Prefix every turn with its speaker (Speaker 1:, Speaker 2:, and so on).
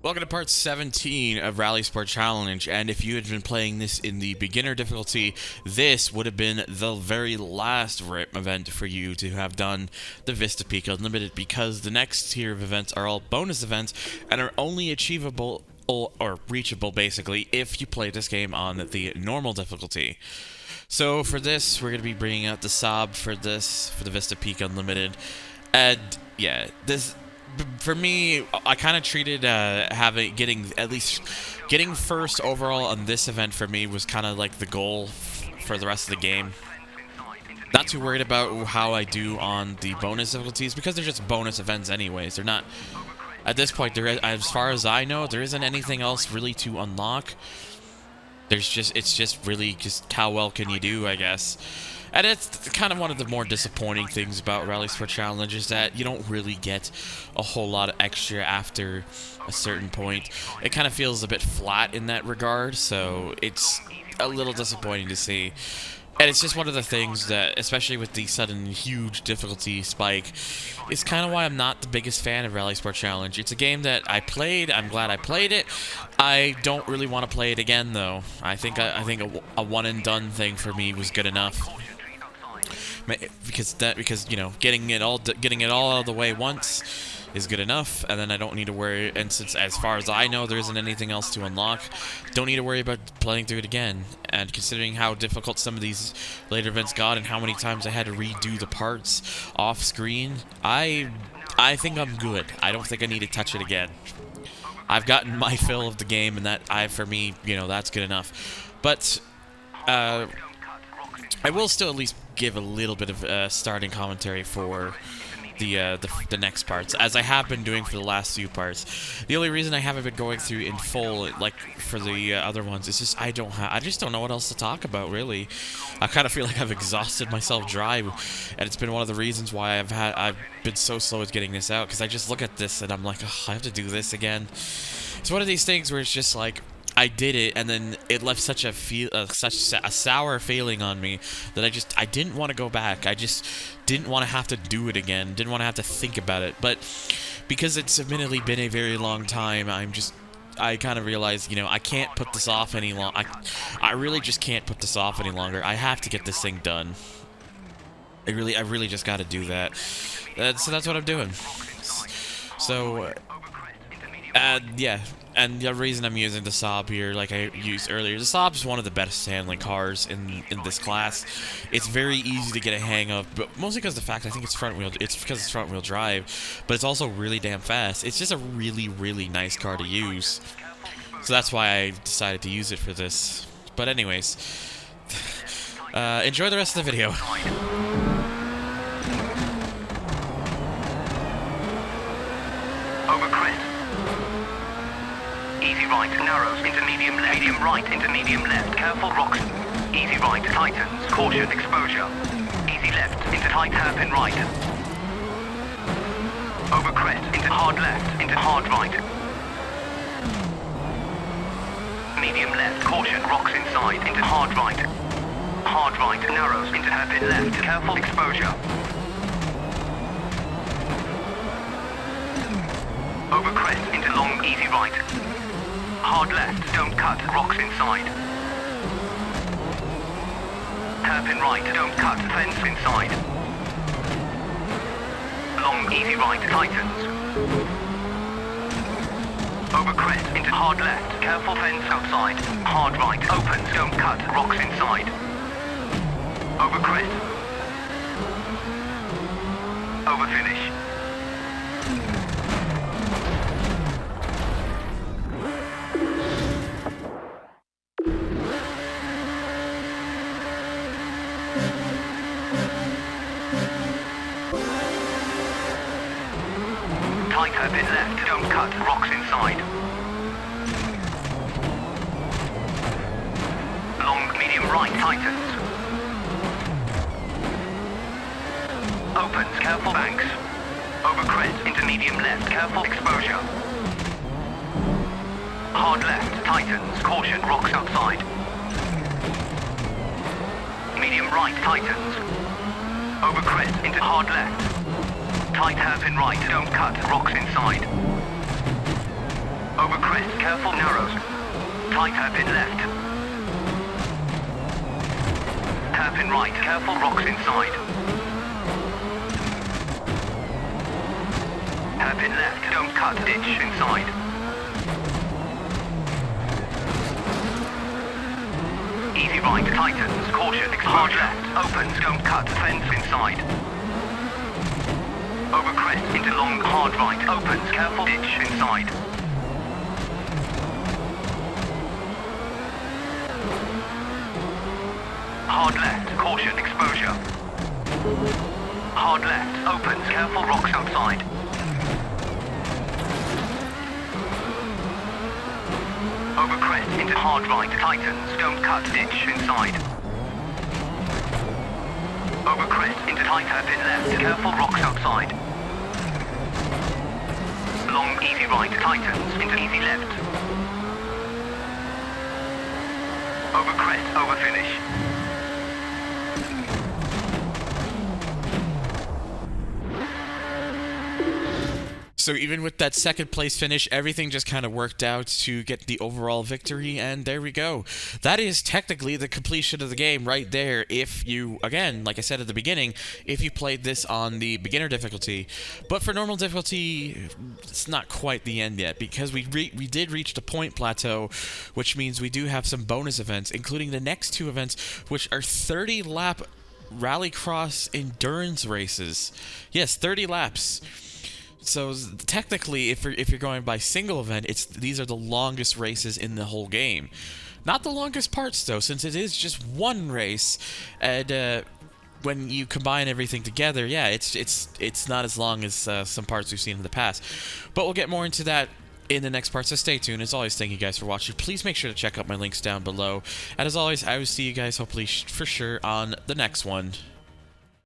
Speaker 1: Welcome to part 17 of RalliSport Challenge, and if you had been playing this in the beginner difficulty, this would have been the very last event for you to have done the Vista Peak Unlimited, because the next tier of events are all bonus events and are only achievable or reachable basically if you play this game on the normal difficulty. So for this, we're going to be bringing out the Saab for the Vista Peak Unlimited, and yeah, for me, I kind of treated getting first overall on this event for me was kind of like the goal for the rest of the game. Not too worried about how I do on the bonus difficulties because they're just bonus events anyways. They're not, at this point, as far as I know, there isn't anything else really to unlock. It's just really just how well can you do, I guess. And it's kind of one of the more disappointing things about RalliSport Challenge is that you don't really get a whole lot of extra after a certain point. It kind of feels a bit flat in that regard, so it's a little disappointing to see. And it's just one of the things that, especially with the sudden huge difficulty spike, is kind of why I'm not the biggest fan of RalliSport Challenge. It's a game that I played. I'm glad I played it. I don't really want to play it again, though. I think a one and done thing for me was good enough. Because you know, getting it all out of the way once is good enough, and then I don't need to worry. And since, as far as I know, there isn't anything else to unlock, don't need to worry about playing through it again. And considering how difficult some of these later events got and how many times I had to redo the parts off screen, I think I'm good. I don't think I need to touch it again. I've gotten my fill of the game, and for me, you know, that's good enough. But I will still at least give a little bit of starting commentary for the next parts, as I have been doing for the last few parts. The only reason I haven't been going through in full, like for the other ones, is just I just don't know what else to talk about, really. I kind of feel like I've exhausted myself dry, and it's been one of the reasons why I've been so slow at getting this out, because I just look at this and I'm like, oh, I have to do this again. It's one of these things where it's just like, I did it, and then it left such a sour feeling on me that I didn't want to go back. I just didn't want to have to do it again. Didn't want to have to think about it. But because it's admittedly been a very long time, I kind of realized, you know, I can't put this off any longer. I really just can't put this off any longer. I have to get this thing done. I really just got to do that. So that's what I'm doing. So, yeah. And the reason I'm using the Saab here, like I used earlier, the Saab is one of the best handling cars in this class. It's very easy to get a hang of, but mostly because of the fact I think it's because it's front wheel drive, but it's also really damn fast. It's just a really, really nice car to use. So that's why I decided to use it for this. But anyways, enjoy the rest of the video.
Speaker 2: Over crest. Easy right, narrows into medium left. Medium right into medium left. Careful rocks. Easy right, tightens. Caution, exposure. Easy left into tight hairpin right. Over crest into hard left into hard right. Medium left, caution, rocks inside into hard right. Hard right, narrows into hairpin left. Careful exposure. Over crest into long, easy right. Hard left, don't cut, rocks inside. Hairpin right, don't cut, fence inside. Long, easy right, tightens. Over crest, into hard left, careful fence outside. Hard right, opens, don't cut, rocks inside. Over crest. Over finish. Tight hairpin left, don't cut, rocks inside. Long, medium right, tightens. Opens, careful banks. Over crest, into medium left, careful exposure. Hard left, tightens, caution, rocks outside. Medium right, tightens. Over crest, into hard left. Tight hairpin right, don't cut, rocks inside. Over narrows. Tight hairpin left. Hairpin right. Careful rocks inside. Hairpin left. Don't cut. Ditch inside. Easy right. Tightens. Caution. Hard left. Opens. Don't cut. Fence inside. Over crest into long. Hard right. Opens. Careful. Ditch inside. Hard left. Caution. Exposure. Hard left. Opens. Careful. Rocks outside. Over crest into hard right. Tightens. Don't cut. Ditch inside. Over crest into tight hairpin left. Careful. Rocks outside. Long. Easy right. Tightens into easy left. Over crest. Over finish.
Speaker 1: So even with that second place finish, everything just kind of worked out to get the overall victory, and there we go. That is technically the completion of the game right there if you, again, like I said at the beginning, if you played this on the beginner difficulty. But for normal difficulty, it's not quite the end yet, because we did reach the point plateau, which means we do have some bonus events, including the next two events, which are 30-lap rallycross endurance races. Yes, 30 laps. So technically, if you're going by single event, these are the longest races in the whole game. Not the longest parts though, since it is just one race, and when you combine everything together, yeah, it's not as long as some parts we've seen in the past. But we'll get more into that in the next part, so stay tuned. As always, thank you guys for watching. Please make sure to check out my links down below. And as always, I will see you guys hopefully for sure on the next one.